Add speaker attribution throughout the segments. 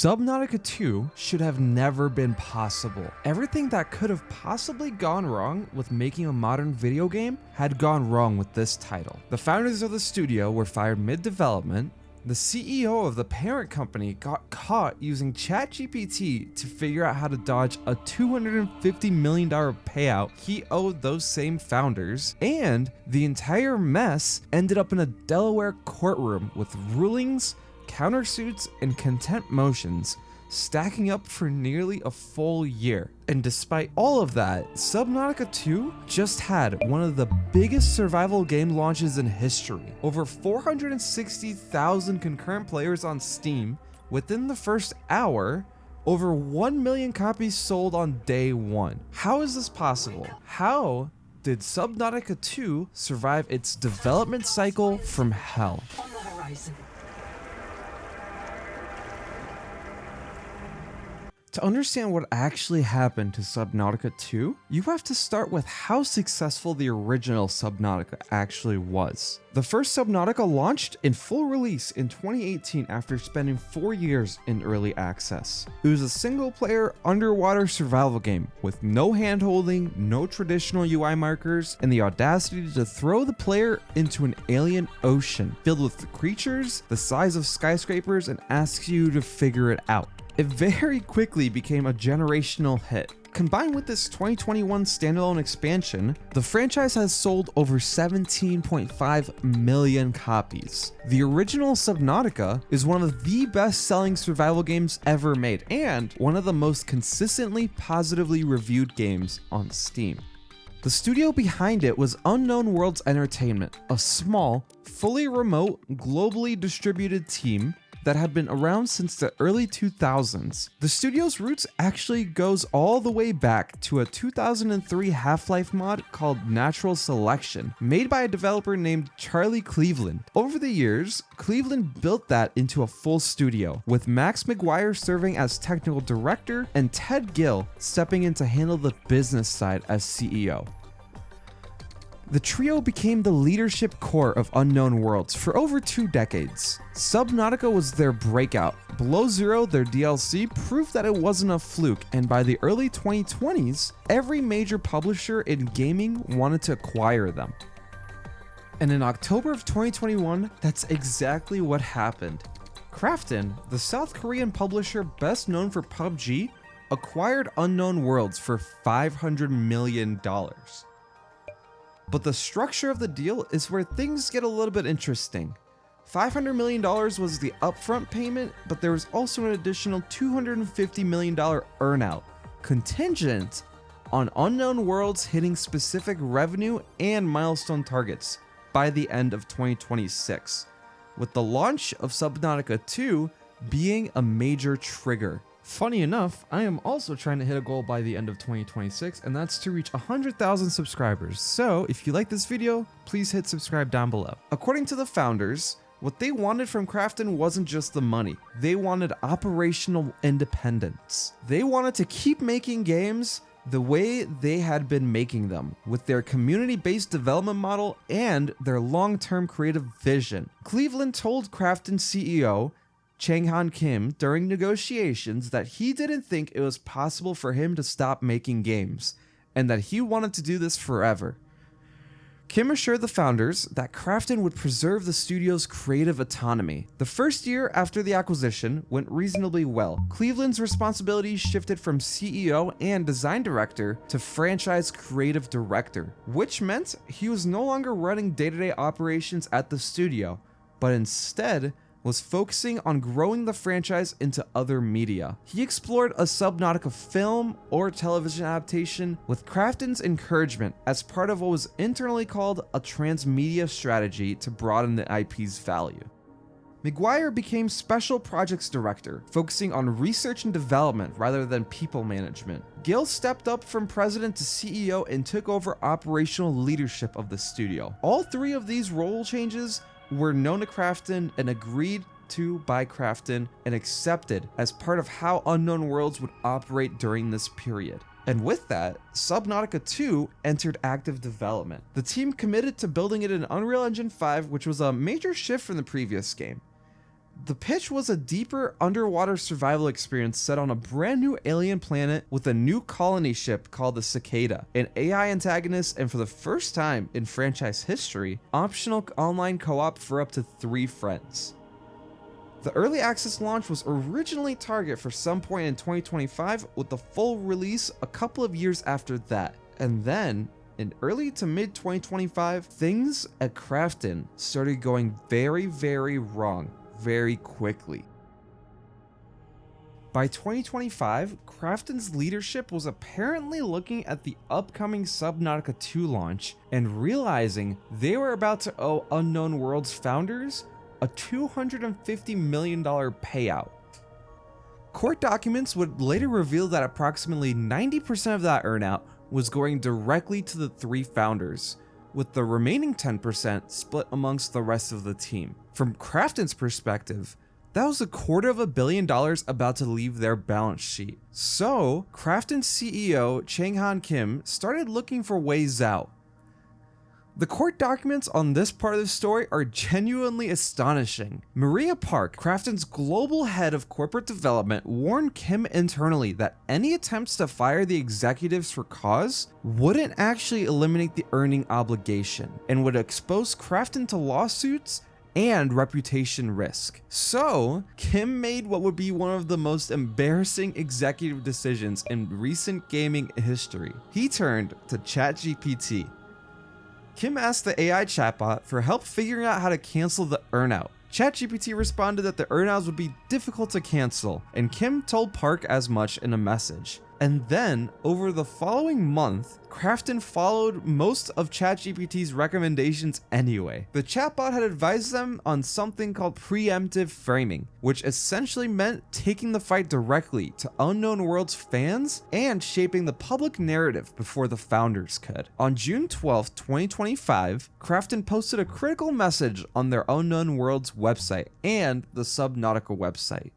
Speaker 1: Subnautica 2 should have never been possible. Everything that could have possibly gone wrong with making a modern video game had gone wrong with this title. The founders of the studio were fired mid-development. The CEO of the parent company got caught using ChatGPT to figure out how to dodge a $250 million payout he owed those same founders, and the entire mess ended up in a Delaware courtroom with rulings, countersuits, and contempt motions stacking up for nearly a full year. And despite all of that, Subnautica 2 just had one of the biggest survival game launches in history. Over 460,000 concurrent players on Steam within the first hour, over 1 million copies sold on day one. How is this possible? How did Subnautica 2 survive its development cycle from hell?
Speaker 2: On the horizon.
Speaker 1: To understand what actually happened to Subnautica 2, you have to start with how successful the original Subnautica actually was. The first Subnautica launched in full release in 2018 after spending 4 years in early access. It was a single-player underwater survival game with no hand-holding, no traditional UI markers, and the audacity to throw the player into an alien ocean filled with creatures the size of skyscrapers and asks you to figure it out. It very quickly became a generational hit. Combined with this 2021 standalone expansion, the franchise has sold over 17.5 million copies. The original Subnautica is one of the best-selling survival games ever made, and one of the most consistently positively reviewed games on Steam. The studio behind it was Unknown Worlds Entertainment, a small, fully remote, globally distributed team that had been around since the early 2000s. The studio's roots actually goes all the way back to a 2003 Half-Life mod called Natural Selection, made by a developer named Charlie Cleveland. Over the years, Cleveland built that into a full studio, with Max McGuire serving as technical director and Ted Gill stepping in to handle the business side as CEO. The trio became the leadership core of Unknown Worlds for over 2 decades. Subnautica was their breakout. Below Zero, their DLC, proved that it wasn't a fluke, and by the early 2020s, every major publisher in gaming wanted to acquire them. And in October of 2021, that's exactly what happened. Krafton, the South Korean publisher best known for PUBG, acquired Unknown Worlds for $500 million. But the structure of the deal is where things get a little bit interesting. $500 million was the upfront payment, but there was also an additional $250 million earnout, contingent on Unknown Worlds hitting specific revenue and milestone targets by the end of 2026, with the launch of Subnautica 2 being a major trigger. Funny enough, I am also trying to hit a goal by the end of 2026, and that's to reach 100,000 subscribers. So if you like this video, please hit subscribe down below. According to the founders, what they wanted from Krafton wasn't just the money. They wanted operational independence. They wanted to keep making games the way they had been making them, with their community-based development model and their long-term creative vision. Cleveland told Krafton CEO Chang-Han Kim during negotiations that he didn't think it was possible for him to stop making games, and that he wanted to do this forever. Kim assured the founders that Krafton would preserve the studio's creative autonomy. The first year after the acquisition went reasonably well. Cleveland's responsibilities shifted from CEO and design director to franchise creative director, which meant he was no longer running day-to-day operations at the studio, but instead was focusing on growing the franchise into other media. He explored a Subnautica film or television adaptation with Krafton's encouragement as part of what was internally called a transmedia strategy to broaden the IP's value. McGuire became Special Projects Director, focusing on research and development rather than people management. Gill stepped up from president to CEO and took over operational leadership of the studio. All 3 of these role changes were known to Krafton and agreed to by Krafton and accepted as part of how Unknown Worlds would operate during this period. And with that, Subnautica 2 entered active development. The team committed to building it in Unreal Engine 5, which was a major shift from the previous game. The pitch was a deeper underwater survival experience set on a brand new alien planet with a new colony ship called the Cicada, an AI antagonist, and for the first time in franchise history, optional online co-op for up to 3 friends. The early access launch was originally targeted for some point in 2025, with the full release a couple of years after that. And then, in early to mid 2025, things at Krafton started going very wrong very quickly. By 2025, Krafton's leadership was apparently looking at the upcoming Subnautica 2 launch and realizing they were about to owe Unknown Worlds founders a $250 million payout. Court documents would later reveal that approximately 90% of that earnout was going directly to the 3 founders, with the remaining 10% split amongst the rest of the team. From Krafton's perspective, that was $250 million about to leave their balance sheet. So, Krafton's CEO Chang-Han Kim started looking for ways out. The court documents on this part of the story are genuinely astonishing. Maria Park, Krafton's global head of corporate development, warned Kim internally that any attempts to fire the executives for cause wouldn't actually eliminate the earning obligation and would expose Krafton to lawsuits and reputation risk. So, Kim made what would be one of the most embarrassing executive decisions in recent gaming history. He turned to ChatGPT. Kim asked the AI chatbot for help figuring out how to cancel the earnout. ChatGPT responded that the earnouts would be difficult to cancel, and Kim told Park as much in a message. And then, over the following month, Krafton followed most of ChatGPT's recommendations anyway. The chatbot had advised them on something called preemptive framing, which essentially meant taking the fight directly to Unknown Worlds fans and shaping the public narrative before the founders could. On June 12, 2025, Krafton posted a critical message on their Unknown Worlds website and the Subnautica website.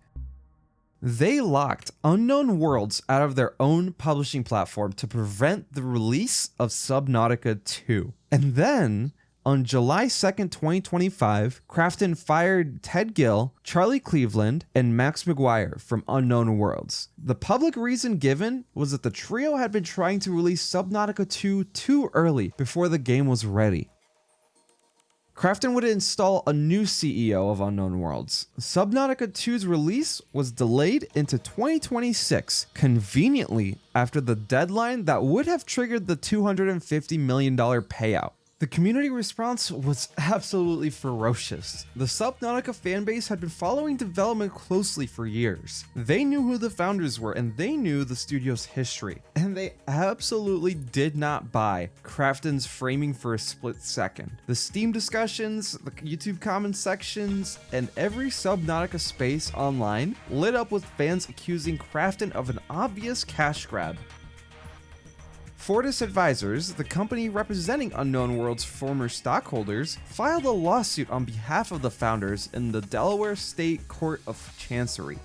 Speaker 1: They locked Unknown Worlds out of their own publishing platform to prevent the release of Subnautica 2. And then, on July 2nd, 2025, Krafton fired Ted Gill, Charlie Cleveland, and Max McGuire from Unknown Worlds. The public reason given was that the trio had been trying to release Subnautica 2 too early before the game was ready. Krafton would install a new CEO of Unknown Worlds. Subnautica 2's release was delayed into 2026, conveniently after the deadline that would have triggered the $250 million payout. The community response was absolutely ferocious. The Subnautica fanbase had been following development closely for years. They knew who the founders were and they knew the studio's history. And they absolutely did not buy Krafton's framing for a split second. The Steam discussions, the YouTube comment sections, and every Subnautica space online lit up with fans accusing Krafton of an obvious cash grab. Fortis Advisors, the company representing Unknown Worlds' former stockholders, filed a lawsuit on behalf of the founders in the Delaware State Court of Chancery.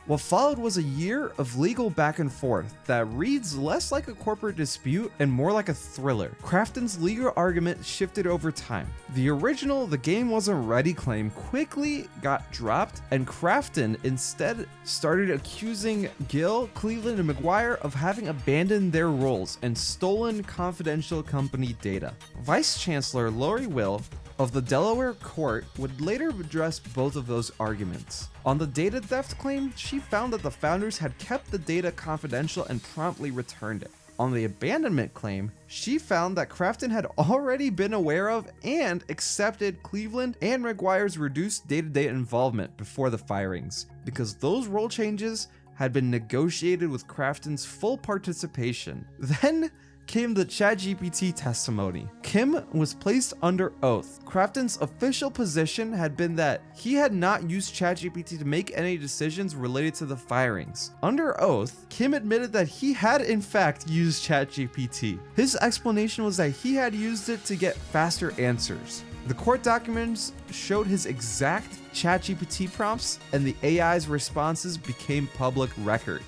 Speaker 1: What followed was a year of legal back and forth that reads less like a corporate dispute and more like a thriller. Krafton's legal argument shifted over time. The original "the game wasn't ready" claim quickly got dropped, and Krafton instead started accusing Gill, Cleveland, and McGuire of having abandoned their roles and stolen confidential company data. Vice Chancellor Lori Will of the Delaware court would later address both of those arguments. On the data theft claim, she found that the founders had kept the data confidential and promptly returned it. On the abandonment claim, she found that Krafton had already been aware of and accepted Cleveland and McGuire's reduced day-to-day involvement before the firings, because those role changes had been negotiated with Krafton's full participation. Then came the ChatGPT testimony. Kim was placed under oath. Krafton's official position had been that he had not used ChatGPT to make any decisions related to the firings. Under oath, Kim admitted that he had in fact used ChatGPT. His explanation was that he had used it to get faster answers. The court documents showed his exact ChatGPT prompts, and the AI's responses became public record.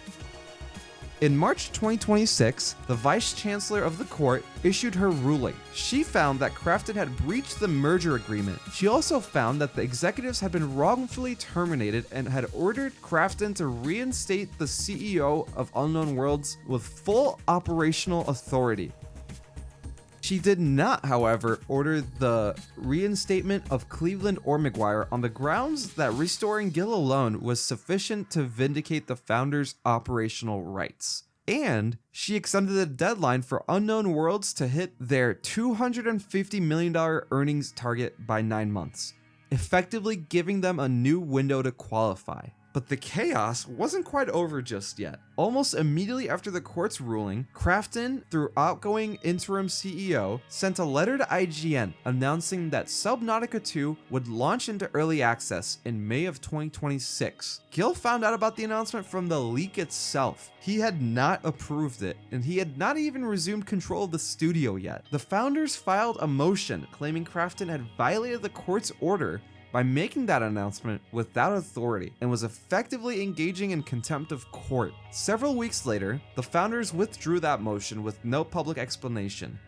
Speaker 1: In March 2026, the Vice Chancellor of the court issued her ruling. She found that Krafton had breached the merger agreement. She also found that the executives had been wrongfully terminated and had ordered Krafton to reinstate the CEO of Unknown Worlds with full operational authority. She did not, however, order the reinstatement of Cleveland or McGuire on the grounds that restoring Gil alone was sufficient to vindicate the founders' operational rights. And she extended the deadline for Unknown Worlds to hit their $250 million earnings target by 9 months, effectively giving them a new window to qualify. But the chaos wasn't quite over just yet. Almost immediately after the court's ruling, Krafton, through outgoing interim CEO, sent a letter to IGN announcing that Subnautica 2 would launch into early access in May of 2026. Gil found out about the announcement from the leak itself. He had not approved it, and he had not even resumed control of the studio yet. The founders filed a motion claiming Krafton had violated the court's order by making that announcement without authority and was effectively engaging in contempt of court. Several weeks later, the founders withdrew that motion with no public explanation,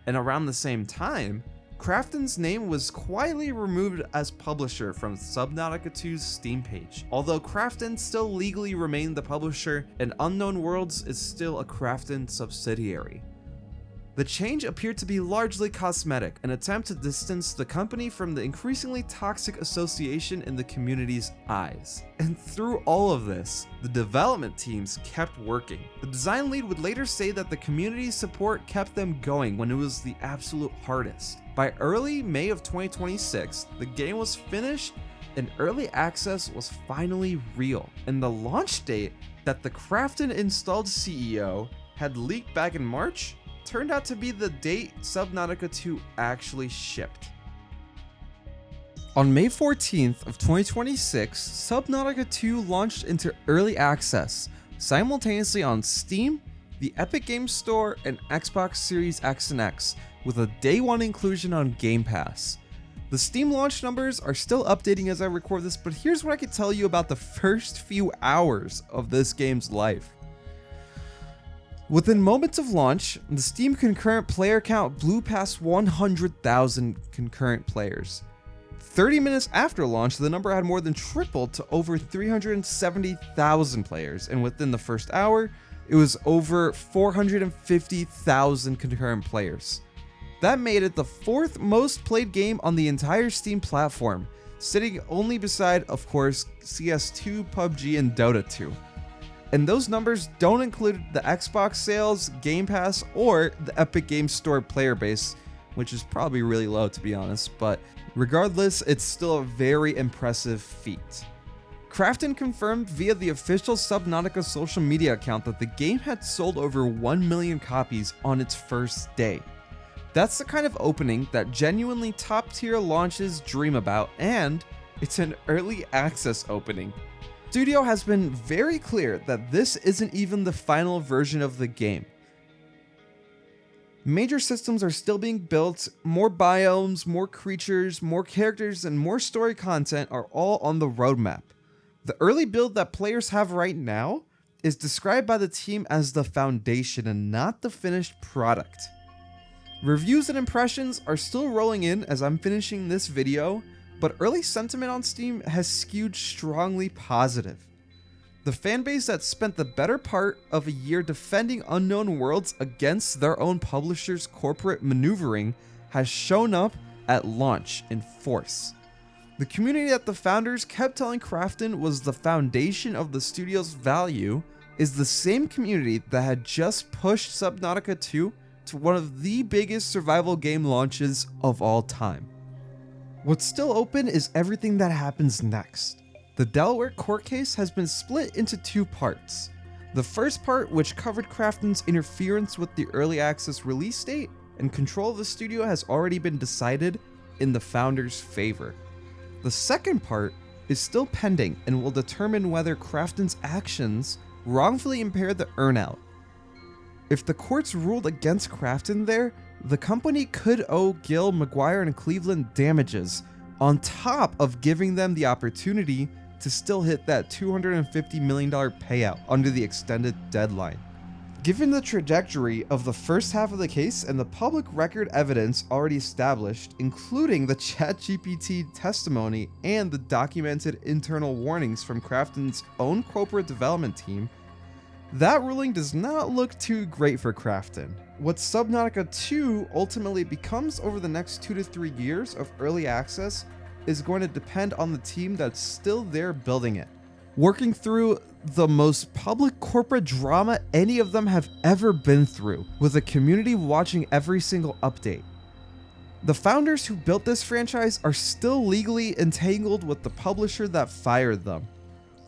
Speaker 1: and around the same time, Krafton's name was quietly removed as publisher from Subnautica 2's Steam page. Although Krafton still legally remained the publisher and Unknown Worlds is still a Krafton subsidiary. The change appeared to be largely cosmetic, an attempt to distance the company from the increasingly toxic association in the community's eyes. And through all of this, the development teams kept working. The design lead would later say that the community's support kept them going when it was the absolute hardest. By early May of 2026, the game was finished and early access was finally real. And the launch date that the Krafton installed CEO had leaked back in March turned out to be the date Subnautica 2 actually shipped. On May 14th of 2026, Subnautica 2 launched into early access, simultaneously on Steam, the Epic Games Store, and Xbox Series X and X, with a day one inclusion on Game Pass. The Steam launch numbers are still updating as I record this, but here's what I can tell you about the first few hours of this game's life. Within moments of launch, the Steam concurrent player count blew past 100,000 concurrent players. 30 minutes after launch, the number had more than tripled to over 370,000 players, and within the first hour, it was over 450,000 concurrent players. That made it the fourth most played game on the entire Steam platform, sitting only beside, of course, CS2, PUBG, and Dota 2. And those numbers don't include the Xbox sales, Game Pass, or the Epic Games Store player base, which is probably really low to be honest, but regardless, it's still a very impressive feat. Krafton confirmed via the official Subnautica social media account that the game had sold over 1 million copies on its first day. That's the kind of opening that genuinely top-tier launches dream about, and it's an early access opening. Studio has been very clear that this isn't even the final version of the game. Major systems are still being built, more biomes, more creatures, more characters, and more story content are all on the roadmap. The early build that players have right now is described by the team as the foundation and not the finished product. Reviews and impressions are still rolling in as I'm finishing this video, but early sentiment on Steam has skewed strongly positive. The fanbase that spent the better part of a year defending Unknown Worlds against their own publisher's corporate maneuvering has shown up at launch in force. The community that the founders kept telling Krafton was the foundation of the studio's value is the same community that had just pushed Subnautica 2 to one of the biggest survival game launches of all time. What's still open is everything that happens next. The Delaware court case has been split into two parts. The first part, which covered Krafton's interference with the early access release date and control of the studio, has already been decided in the founders' favor. The second part is still pending and will determine whether Krafton's actions wrongfully impaired the earnout. If the courts ruled against Krafton there, the company could owe Gil, McGuire, and Cleveland damages, on top of giving them the opportunity to still hit that $250 million payout under the extended deadline. Given the trajectory of the first half of the case and the public record evidence already established, including the ChatGPT testimony and the documented internal warnings from Krafton's own corporate development team, that ruling does not look too great for Krafton. What Subnautica 2 ultimately becomes over the next 2 to 3 years of early access is going to depend on the team that's still there building it, working through the most public corporate drama any of them have ever been through, with a community watching every single update. The founders who built this franchise are still legally entangled with the publisher that fired them.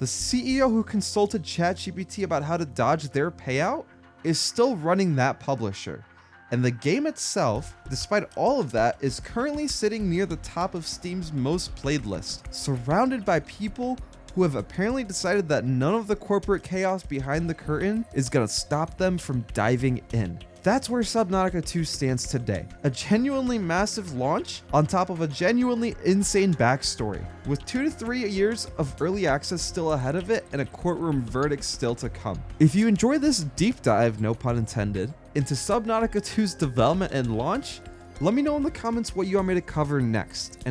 Speaker 1: The CEO who consulted ChatGPT about how to dodge their payout is still running that publisher. And the game itself, despite all of that, is currently sitting near the top of Steam's most played list, surrounded by people who have apparently decided that none of the corporate chaos behind the curtain is gonna stop them from diving in. That's where Subnautica 2 stands today. A genuinely massive launch on top of a genuinely insane backstory, with 2 to 3 years of early access still ahead of it and a courtroom verdict still to come. If you enjoy this deep dive, no pun intended, into Subnautica 2's development and launch, let me know in the comments what you want me to cover next.